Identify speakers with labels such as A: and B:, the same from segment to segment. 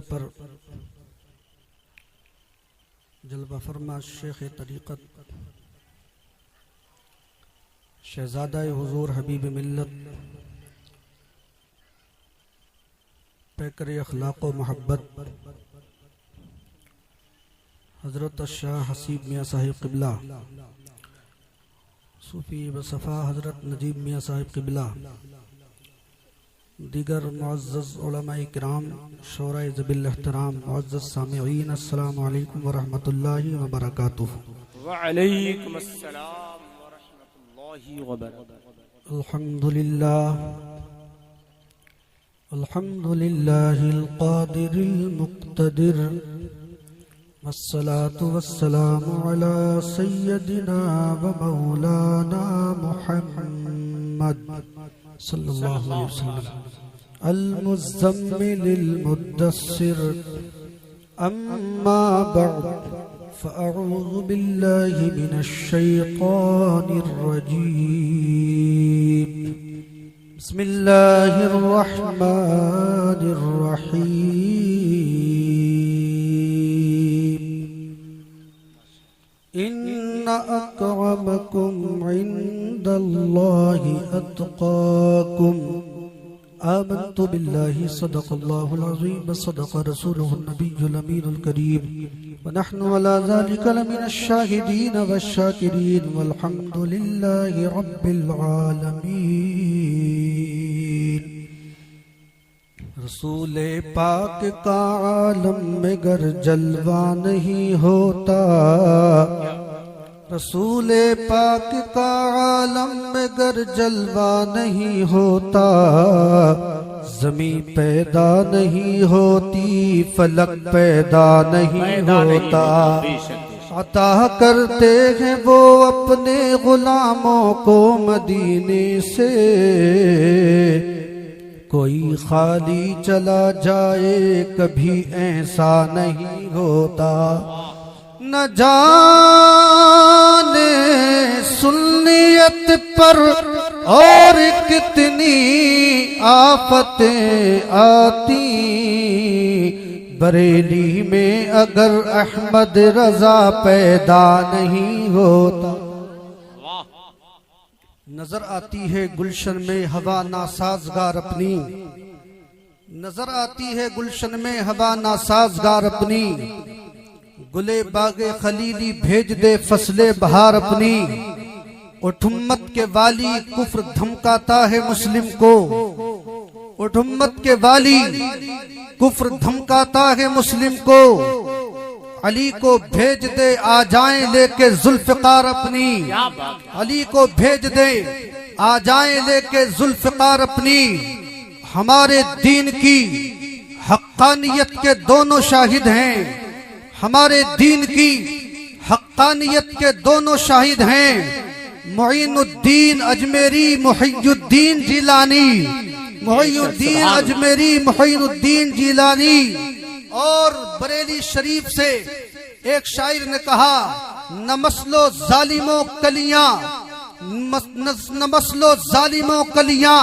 A: پر جلوہ فرما شیخ طریقت شہزادہ حضور حبیب ملت پیکر اخلاق و محبت حضرت شاہ حسیب میاں صاحب قبلہ، صوفی بصفا حضرت نجیب میاں صاحب قبلہ، دیگر معزز علماء کرام، شورا ذوی الاحترام، معزز سامعین، السلام علیکم ورحمۃ اللہ وبرکاتہ۔
B: وعلیکم السلام ورحمۃ اللہ وبرکاتہ۔
A: الحمد للہ القادر المقتدر، والصلاة والسلام على سیدنا و مولانا محمد صلی اللہ علیہ وسلم المزمل المدثر، اما بعد فاعوذ باللہ من الشیطان الرجیم، بسم اللہ الرحمن الرحیم، ان اکرمکم عند اللہ اتقاکم، آمنت باللہ صدق اللہ العظیم صدق رسولہ النبی الامین الکریم، ونحن على ذلك لمن الشاہدین والشاکرین، والحمد للہ رب العالمین۔ رسول پاک کا عالم میں گر جلوہ نہیں ہوتا، رسول پاک کا عالم میں گر جلوہ نہیں ہوتا، زمین پیدا نہیں ہوتی، فلک پیدا نہیں ہوتا، عطا کرتے ہیں وہ اپنے غلاموں کو مدینے سے، کوئی خالی چلا جائے کبھی ایسا نہیں ہوتا، نہ جانے سنیت پر اور کتنی آفتیں آتی، بریلی میں اگر احمد رضا پیدا نہیں ہوتا۔ نظر آتی ہے گلشن میں ہوا ناسازگار اپنی، نظر آتی ہے گلشن میں ہوا ناسازگار اپنی، گلے باغ خلیلی بھیج دے فصل بہار اپنی، اٹھمت کے والی کفر دھمکاتا ہے مسلم کو، اٹھمت کے والی کفر دھمکاتا ہے مسلم کو، علی کو بھیج دے آ جائیں لے کے ذوالفقار اپنی، علی کو بھیج دے آ جائیں لے کے ذوالفقار اپنی، ہمارے دین کی حقانیت کے دونوں شاہد ہیں، ہمارے دین کی حقانیت کے دونوں شاہد ہیں، معین الدین اجمیری محی الدین جیلانی، محی الدین اجمیری محی الدین جیلانی۔ اور بریلی شریف سے ایک شاعر نے کہا، نہ مسلو ظالموں کلیاں، نہ مسلو ظالموں کلیاں،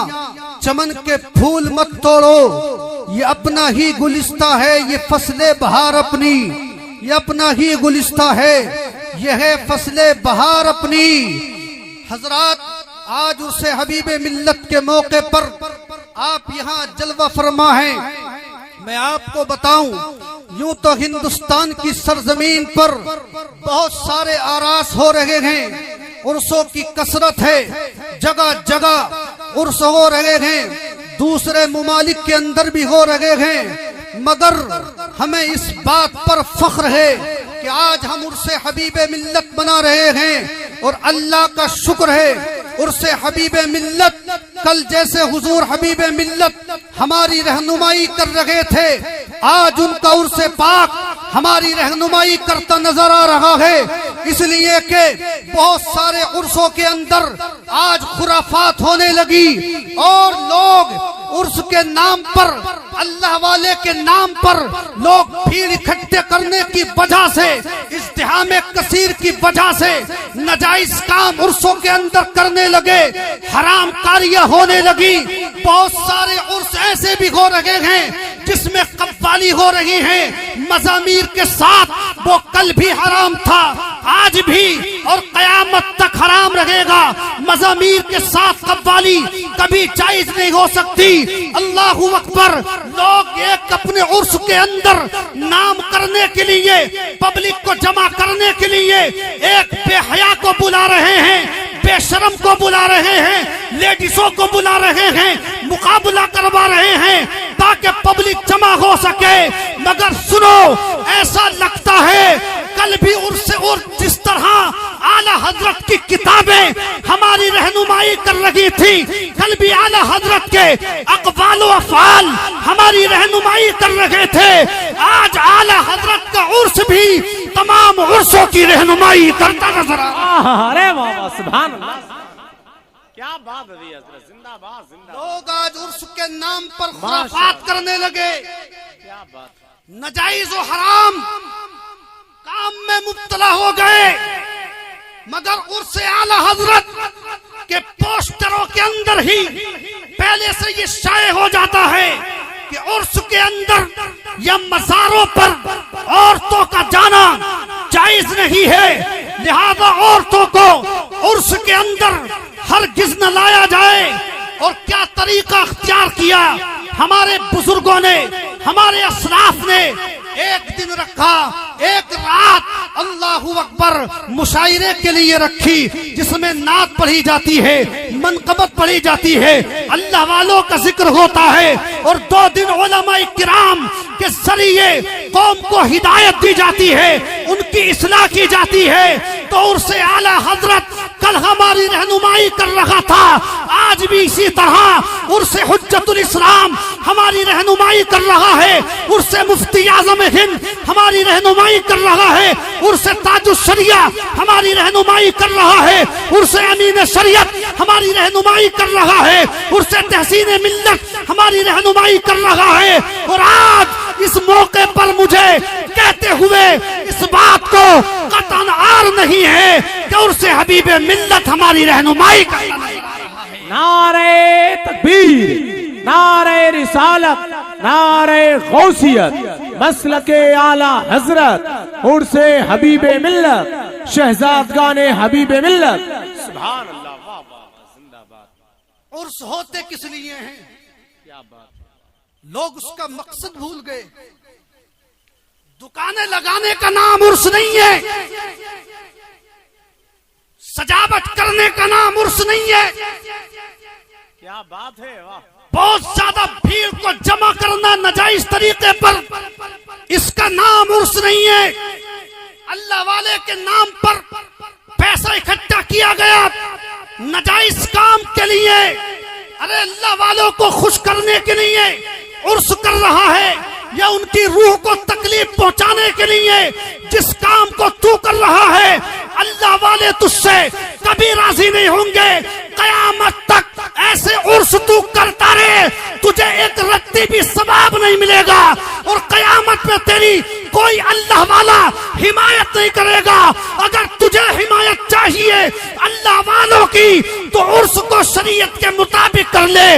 A: چمن کے پھول مت توڑو، یہ اپنا ہی گلستہ ہے یہ فصل بہار اپنی، یہ اپنا ہی گلستہ ہے یہ ہے فصل بہار اپنی۔ حضرات، آج اسے حبیب ملت کے موقع پر آپ یہاں جلوہ فرما ہیں۔ میں آپ کو بتاؤں، یوں تو ہندوستان کی سرزمین پر بہت سارے آراس ہو رہے ہیں، عرسوں کی کثرت ہے، جگہ جگہ عرس ہو رہے ہیں، دوسرے ممالک کے اندر بھی ہو رہے ہیں، مگر ہمیں اس بات پر فخر ہے کہ آج ہم عرس حبیب ملت بنا رہے ہیں، اور اللہ کا شکر ہے عرس حبیب ملت کل جیسے حضور حبیب ملت ہماری رہنمائی کر رہے تھے، آج ان کا عرس پاک ہماری رہنمائی کرتا نظر آ رہا ہے، اس لیے کہ بہت سارے عرسوں کے اندر آج خرافات ہونے لگی، اور لوگ عرس کے نام پر، اللہ والے کے نام پر لوگ بھیڑ اکٹھے کرنے کی وجہ سے، ازدحام کثیر کی وجہ سے ناجائز کام عرسوں کے اندر کرنے لگے، حرام کاریاں ہونے لگی۔ بہت سارے عرس ایسے بھی ہو رہے ہیں جس میں قوالی ہو رہی ہیں مزامیر کے ساتھ، وہ کل بھی حرام تھا، آج بھی اور قیامت تک حرام رہے گا۔ مزامیر کے ساتھ قوالی کبھی جائز نہیں ہو سکتی۔ اللہ اکبر۔ لوگ ایک اپنے عرس کے اندر نام کرنے کے لیے، پبلک کو جمع کرنے کے لیے ایک بے حیا کو بلا رہے ہیں، بے شرم کو بلا رہے ہیں، لیڈیزوں کو بلا رہے ہیں، مقابلہ کروا رہے ہیں تاکہ پبلک جمع ہو سکے۔ مگر سنو، ایسا لگتا ہے کل بھی عرس اور جس طرح اعلیٰ حضرت کی کتابیں ہماری رہنمائی کر رہی تھی، کل بھی اعلیٰ حضرت کے اقوال و افعال ہماری رہنمائی کر رہے تھے، آج اعلیٰ حضرت کا عرس بھی تمام عرسوں کی رہنمائی کرتا نظر آ رہا ہے۔
B: ارے بابا سبحان اللہ، کیا بات ہے حضرت، زندہ باد زندہ باد۔
A: لوگ آج عرس کے نام پر خرافات کرنے لگے،
B: کیا بات،
A: ناجائز و حرام کام میں مبتلا ہو گئے۔ مگر عرس اعلیٰ حضرت کے پوسٹروں کے اندر ہی پہلے سے یہ شائع ہو جاتا ہے کہ عرس کے اندر یا مزاروں پر عورتوں کا جانا جائز نہیں ہے، لہذا عورتوں کو عرس کے اندر ہرگز نہ لایا جائے۔ اور کیا طریقہ اختیار کیا ہمارے بزرگوں نے، ہمارے اسلاف نے، ایک دن رکھا، ایک رات اللہ اکبر مشاعرے کے لیے رکھی، جس میں نعت پڑھی جاتی ہے، منقبت پڑھی جاتی ہے، اللہ والوں کا ذکر ہوتا ہے، اور 2 دن علماء کرام کے ذریعے قوم کو ہدایت دی جاتی ہے، ان کی اصلاح کی جاتی ہے۔ تو عرس اعلیٰ حضرت کل ہماری رہنمائی کر رہا تھا، آج بھی اسی طرح عرس حجت الاسلام ہماری رہنمائی کر رہا ہے، عرس مفتی اعظم ہند ہماری رہنمائی کر رہا ہے، عرس تاج الشریعہ ہماری رہنمائی کر رہا ہے، عرس امین شریعت ہماری رہنمائی کر رہا ہے، عرس تحسین ملت ہماری رہنمائی کر رہا ہے۔ اور آج اس موقع پر مجھے کہتے ہوئے اس بات کو قطعاً عار نہیں ہے کہ عرس حبیب ملت ہماری رہنمائی کر رہا ہے۔
B: نعرہ تکبیر، نعرہ رسالت، نعرہ غوثیت، مسلک اعلیٰ حضرت، عرس حبیب ملت، شہزادگان حبیب ملت، سبحان اللہ، واہ واہ، زندہ باد۔
A: عرس ہوتے کس لیے ہیں؟
B: کیا بات،
A: لوگ اس کا مقصد بھول گئے۔ دکانیں لگانے کا نام عرس نہیں ہے، سجاوٹ کرنے کا نام عرس نہیں ہے،
B: کیا بات ہے، واہ،
A: بہت زیادہ بھیڑ کو جمع کرنا ناجائز طریقے پر، اس کا نام عرس نہیں ہے۔ اللہ والے کے نام پر پیسہ اکٹھا کیا گیا ناجائز کام کے لیے، ارے اللہ والوں کو خوش کرنے کے لیے عرس کر رہا ہے، یا ان کی روح کو تکلیف پہنچانے کے لیے جس کام کو تو کر رہا ہے، اللہ والے تجھ سے کبھی راضی نہیں ہوں گے۔ قیامت تک ایسے عرس تو کرتا رہے، تجھے ایک رتی بھی ثواب نہیں ملے گا، اور قیامت میں تیری کوئی اللہ والا حمایت نہیں کرے گا۔ اگر تجھے حمایت چاہیے اللہ والوں کی تو عرس کو شریعت کے مطابق کر لے،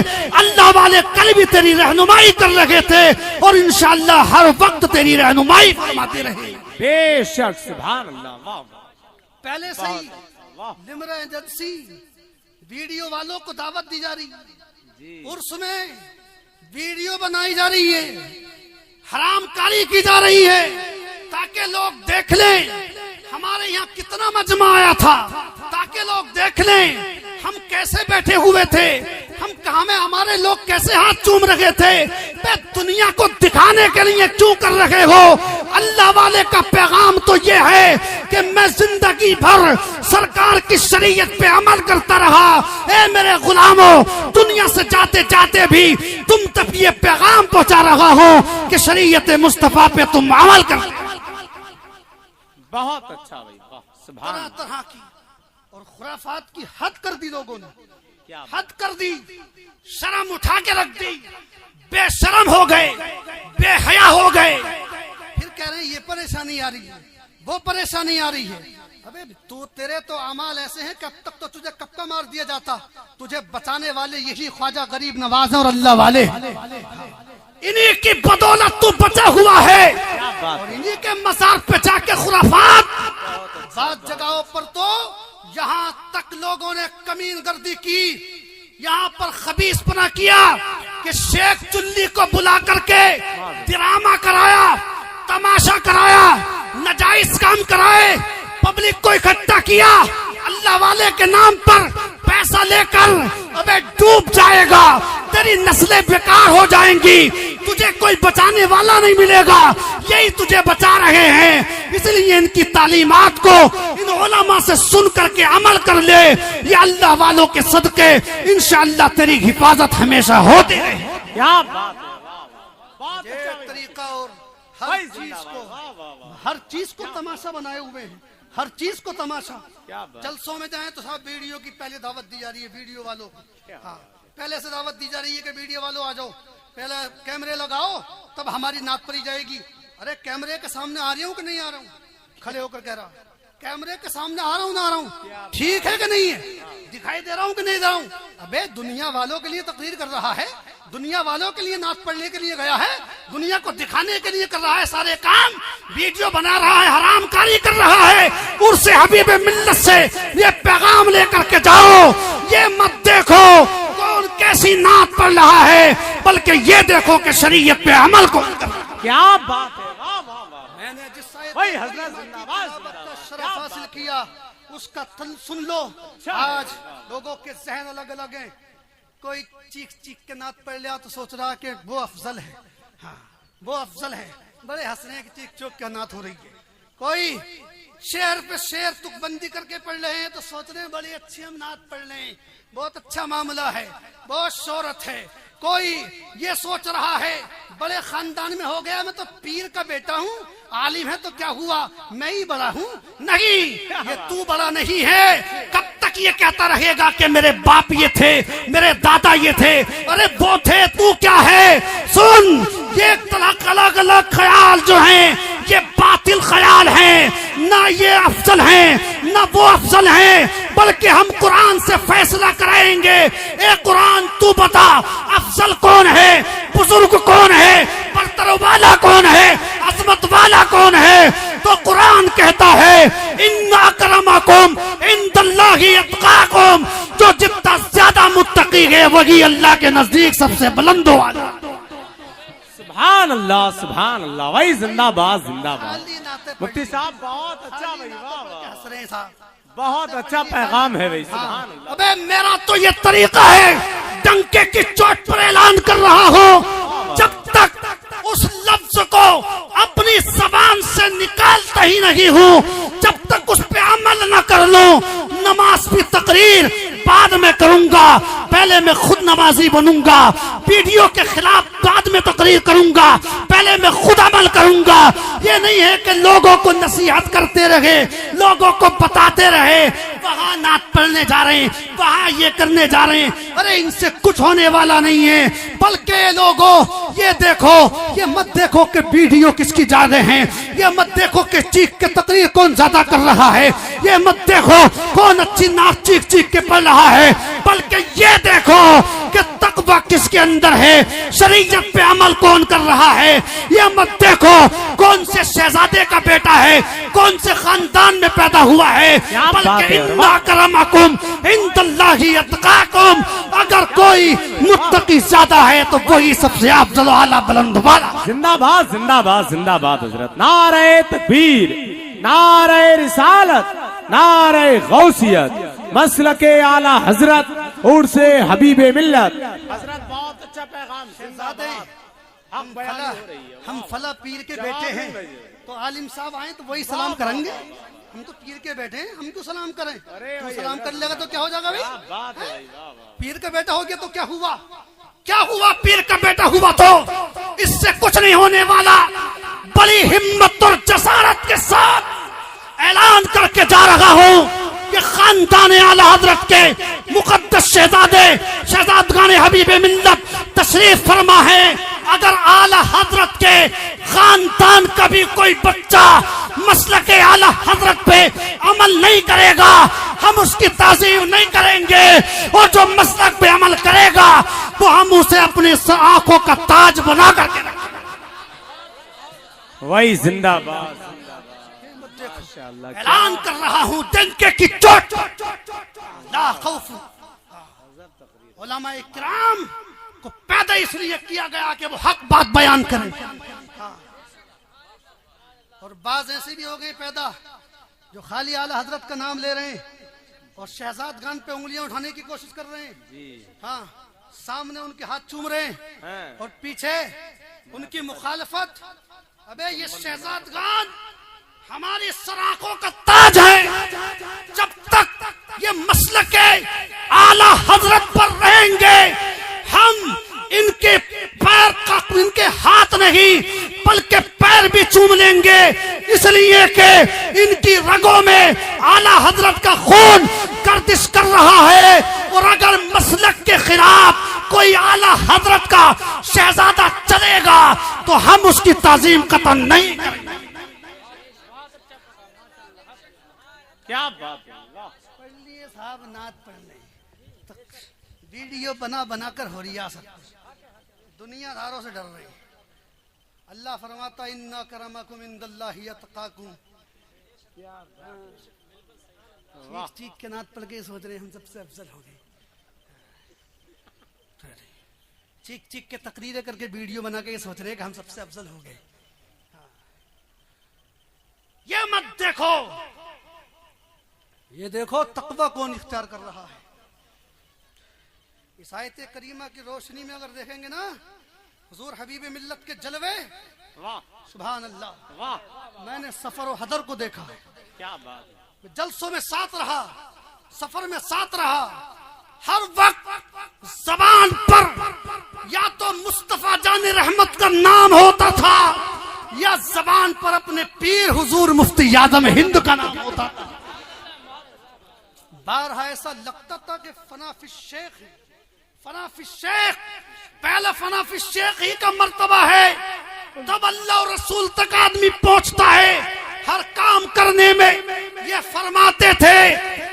A: اللہ والے کل بھی تیری رہنمائی کر رہے تھے، اور انشاءاللہ ہر وقت تیری رہنمائی فرماتے رہے۔
B: بے شک، سبحان اللہ، واہ
A: پہلے سے ہی نمرہ ایجنسی ویڈیو والوں کو دعوت دی جا رہی ہے، عرس میں ویڈیو بنائی جا رہی ہے، حرام کاری کی جا رہی ہے، تاکہ لوگ دیکھ لیں ہمارے یہاں کتنا مجمع آیا تھا، تاکہ لوگ دیکھ لیں ہم کیسے بیٹھے ہوئے تھے، ہم کہاں میں ہمارے لوگ کیسے ہاتھ چوم رہے تھے، بے دنیا کو دکھانے کے لیے کیوں کر رہے ہو؟ اللہ والے کا پیغام تو یہ ہے کہ میں زندگی بھر سرکار کی شریعت پہ عمل کرتا رہا، اے میرے غلاموں، دنیا سے جاتے جاتے بھی تم تک یہ پیغام پہنچا رہا ہوں کہ شریعت مصطفیٰ پہ تم عمل کر۔
B: بہت اچھا بھائی، واہ، سبحان
A: طرح
B: اللہ،
A: طرح کی اور خرافات کی حد کر دی لوگوں نے۔
B: کیا بات؟
A: حد کر دی، شرم اٹھا کے رکھ دی، بے شرم ہو گئے، بے حیا ہو گئے، پھر کہہ رہے ہیں یہ پریشانی آ رہی ہے، وہ پریشانی آ رہی ہے۔ ابے تیرے تو اعمال ایسے ہیں کہ اب تک تو تجھے کب کا مار دیا جاتا، تجھے بچانے والے یہی خواجہ غریب نواز اور اللہ والے، انہی کی بدولت تو بچا ہوا ہے، اور انہی کے مزار پہ جا کے خرافات۔ بعض جگہوں پر تو یہاں تک لوگوں نے کمین گردی کی، یہاں پر خبیث پنا کیا کہ شیخ چلی کو بلا کر کے ڈرامہ کرایا، تماشا کرایا، ناجائز کام کرائے، پبلک کو اکٹھا کیا، اللہ والے کے نام پر پیسہ لے کر ابے ڈوب جائے گا، تیری نسلیں بیکار ہو جائیں گی، تجھے کوئی بچانے والا نہیں ملے گا، یہی تجھے بچا رہے ہیں۔ اس لیے ان کی تعلیمات کو ان علماء سے سن کر کے عمل کر لے، یہ اللہ والوں کے صدقے انشاءاللہ تیری حفاظت ہمیشہ ہوتی رہے۔
B: کیا بات ہے، بہت
A: یہ
B: اچھا بھائی۔
A: طریقہ اور
B: بھائی زندہ باد، واہ واہ واہ،
A: ہر چیز کو تماشا بنائے ہوئے ہیں، ہر چیز کو تماشا۔
B: کیا بات؟
A: جلسوں میں جائیں تو صاحب ویڈیو کی پہلے دعوت دی جا رہی ہے، ویڈیو والوں کو، ہاں پہلے سے دعوت دی جا رہی ہے کہ ویڈیو والوں آ جاؤ، پہلے کیمرے لگاؤ تب ہماری نعت پڑھی جائے گی۔ ارے کیمرے کے سامنے آ رہی ہوں کہ نہیں آ رہا ہوں؟ کھڑے ہو کر کہہ رہا کیمرے کے سامنے آ رہا ہوں نہ آ رہا ہوں، ٹھیک ہے کہ نہیں ہے؟ دکھائی دے رہا ہوں کہ نہیں دے رہا ہوں؟ ابے دنیا والوں کے لیے تقریر کر رہا ہے، دنیا والوں کے لیے نعت پڑھنے کے لیے گیا ہے، دنیا کو دکھانے کے لیے کر رہا ہے سارے کام، ویڈیو بنا رہا ہے، حرام کاری کر رہا ہے۔ عرس حبیب ملت سے یہ پیغام لے کر کے جاؤ، یہ مت دیکھو کون کیسی نعت پڑھ رہا ہے، بلکہ یہ دیکھو کہ شریعت پہ عمل کون کر رہا ہے۔
B: کیا بات ہے، واہ واہ واہ،
A: میں نے جس
B: بھائی حضرت زندہ باد، زندہ
A: کا
B: باد،
A: شرف حاصل کیا اس کا تن سن لو۔ آج لوگوں کے ذہن الگ الگ ہیں، کوئی چیخ چیخ کے نعت پڑھ لیا تو سوچ رہا کہ وہ افضل ہے، ہاں وہ افضل ہے، بڑے ہنسنے کی چیخ چوک کیا نعت ہو رہی ہے۔ کوئی شعر پہ شعر تک بندی کر کے پڑھ رہے ہیں تو سوچ رہے ہیں بڑی اچھی ہم نعت پڑھ لیں، بہت اچھا معاملہ ہے، بہت شہرت ہے۔ کوئی یہ سوچ رہا ہے بڑے خاندان میں ہو گیا، میں تو پیر کا بیٹا ہوں، عالم ہے تو کیا ہوا میں ہی بڑا ہوں؟ نہیں، یہ تو بڑا نہیں ہے۔ کب تک یہ کہتا رہے گا کہ میرے باپ یہ تھے، میرے دادا یہ تھے؟ ارے وہ تھے، تو کیا ہے؟ سن، یہ الگ الگ خیال جو ہیں یہ باطل خیال ہیں، نہ یہ افضل ہیں نہ وہ افضل ہیں، بلکہ ہم قرآن سے فیصلہ کرائیں گے۔ اے قرآن تو بتا افضل کون ہے، بزرگ کون ہے، برتر والا کون ہے، عظمت والا کون ہے؟ تو قرآن کہتا ہے ان اکرمکم عند اللہ اتقاکم، جو جتنا زیادہ متقی ہے وہی اللہ کے نزدیک سب سے بلند والا۔
B: سبحان اللہ، سبحان اللہ، بھائی زندہ باد، زندہ باد۔ مفتی صاحب بہت اچھا بھائی، واہ واہ، بہت اچھا پیغام ہے بھائی، سبحان اللہ۔
A: ابے میرا تو یہ طریقہ ہے، ڈنکے کی چوٹ پر اعلان کر رہا ہوں، جب تک اس لفظ کو اپنی زبان سے نکالتا ہی نہیں ہوں، جب تک اس پہ عمل نہ کر لوں، نماز کی تقریر بعد میں کروں گا، پہلے میں خود نمازی بنوں گا، ویڈیو کے خلاف بعد میں تقریر کروں گا، پہلے میں خود عمل کروں گا۔ یہ نہیں ہے کہ لوگوں کو نصیحت کرتے رہے، لوگوں کو بتاتے رہے وہاں نعت پڑھنے جا رہے ہیں، وہاں یہ کرنے جا رہے ہیں، ارے ان سے کچھ ہونے والا نہیں ہے۔ بلکہ لوگوں یہ دیکھو، یہ مت دیکھو کہ ویڈیو کس کی جا رہے ہیں، یہ مت دیکھو کہ چیخ کے تقریر کون زیادہ کر رہا ہے، یہ مت دیکھو کون اچھی نعت چیخ چیخ کے پڑھ رہا ہے، بلکہ یہ دیکھو کہ تقویٰ کس کے اندر ہے، شریعت پہ عمل کون کر رہا ہے۔ یہ مت دیکھو کون سے شہزادے کا بیٹا ہے، کون سے خاندان میں پیدا ہوا ہے، بلکہ ان اکرمکم عند اللہ اتقاکم، اگر کوئی متقی زیادہ ہے تو وہی سب سے افضل و اعلیٰ بلند والا۔
B: زندہ باد، زندہ باد، زندہ باد حضرت۔ نعرہ تکبیر، نعرہ رسالت، نعرہ غوثیت، مسلک اعلی حضرت عرس حبیب ملت۔ حضرت بہت اچھا پیغام،
A: ہم فلا پیر کے بیٹے ہیں تو عالم صاحب آئیں تو وہی سلام کریں گے، ہم تو پیر کے بیٹے ہیں، ہم کیوں سلام کریں؟ تو سلام کر لے گا تو کیا ہو جائے گا بھائی؟ پیر کا بیٹا ہو گیا تو کیا ہوا؟ کیا ہوا؟ پیر کا بیٹا ہوا تو اس سے کچھ نہیں ہونے والا۔ بڑی ہمت اور جسارت کے ساتھ اعلان کر کے جا رہا ہوں کہ خاندان اعلی حضرت کے مقدس شہزادے شہزادگان حبیب ملت تشریف فرما ہے. اگر اعلی حضرت کے خاندان کا بھی کوئی بچہ مسلک اعلی حضرت پہ عمل نہیں کرے گا ہم اس کی تعظیم نہیں کریں گے, اور جو مسلک پہ عمل کرے گا وہ ہم اسے اپنی آنکھوں کا تاج بنا کر کے رکھیں گے.
B: وہی زندہ باد.
A: اعلان کر رہا ہوں ڈنکے کی چوٹ لا خوف. علماء کرام کو پیدا اس لیے کیا گیا کہ وہ حق بات بیان کریں, اور بعض ایسے بھی ہو گئے پیدا جو خالی اعلی حضرت کا نام لے رہے ہیں اور شہزادگان پہ انگلیاں اٹھانے کی کوشش کر رہے ہیں. ہاں, سامنے ان کے ہاتھ چوم رہے ہیں اور پیچھے ان کی مخالفت. ابے یہ شہزادگان ہماری سراخوں کا تاج ہے, جب تک یہ مسلک اعلی حضرت پر رہیں گے ہم ان کے پیر کا ان کے ہاتھ نہیں بلکہ پیر بھی چوم لیں گے, اس لیے کہ ان کی رگوں میں اعلی حضرت کا خون گردش کر رہا ہے. اور اگر مسلک کے خلاف کوئی اعلی حضرت کا شہزادہ چلے گا تو ہم اس کی تعظیم قطعاً نہیں کریں گے.
B: کیا بات ہے.
A: پڑھ لیے صاحب, نعت پڑھ لیں. ویڈیو بنا بنا کر ہو ریاست دنیا داروں سے ڈر رہے ہیں. اللہ فرماتا ان کرمکم عند اللہ یتقاکم. ٹھیک کے نعت پڑھ کے سوچ رہے ہیں ہم سب سے افضل ہو گئے. چیک چیک کے تقریریں کر کے ویڈیو بنا کے سوچ رہے ہیں کہ ہم سب سے افضل ہو گئے. یہ مت دیکھو, یہ دیکھو تقوی کون اختیار کر رہا ہے. اس آیت کریمہ کی روشنی میں اگر دیکھیں گے نا حضور حبیب ملت کے جلوے, سبحان اللہ. میں نے سفر و حضر کو دیکھا,
B: کیا بات ہے.
A: جلسوں میں ساتھ رہا, سفر میں ساتھ رہا, ہر وقت زبان پر یا تو مصطفیٰ جان رحمت کا نام ہوتا تھا یا زبان پر اپنے پیر حضور مفتی اعظم ہند کا نام ہوتا تھا. بارہا ایسا لگتا تھا کہ فنا فی الشیخ, فنا فی الشیخ, پہلا فنا فی الشیخ ہی کا مرتبہ ہے, تب اللہ اور رسول تک آدمی پہنچتا ہے. ہر کام کرنے میں یہ فرماتے تھے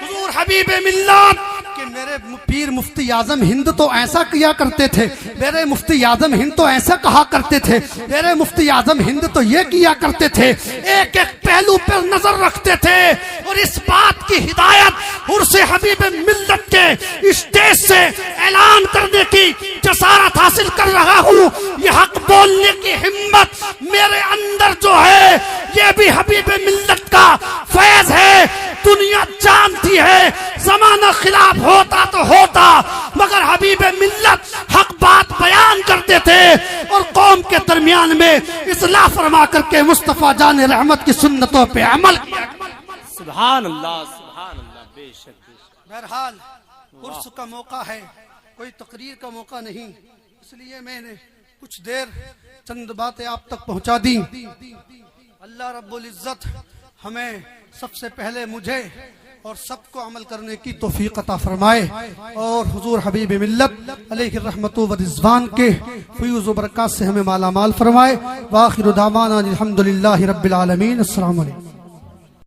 A: حضور حبیب ملت کہ میرے پیر مفتی اعظم ہند تو ایسا کیا کرتے تھے, میرے مفتی اعظم ہند تو ایسا کہا کرتے تھے, میرے مفتی اعظم ہند تو یہ کیا کرتے تھے. ایک ایک پہلو پر نظر رکھتے تھے اور اس بات کی ہدایت عرس حبیب ملت کے اسٹیج سے اعلان کرنے کی جسارت حاصل کر رہا ہوں. یہ حق بولنے کی ہمت میرے اندر جو ہے یہ بھی حبیب ملت کا فیض ہے. دنیا جانتی ہے زمانہ خلاف ہوتا تو ہوتا, مگر حبیب ملت حق بات بیان کرتے تھے اور قوم کے درمیان میں اصلاح فرما کر کے مصطفیٰ جان رحمت کی سنتوں پہ عمل کیا.
B: سبحان اللہ, سبحان اللہ. بے شک.
A: بہرحال عرس کا موقع ہے, کوئی تقریر کا موقع نہیں, اس لیے میں نے کچھ دیر چند باتیں آپ تک پہنچا دی. اللہ رب العزت ہمیں سب سے پہلے مجھے اور سب کو عمل کرنے کی توفیق عطا فرمائے اور حضور حبیب ملت علیہ الرحمت و رضوان کے فیوز و برکات سے ہمیں مالا مال فرمائے. وآخر دعوانا الحمدللہ رب العالمین. السلام علیکم.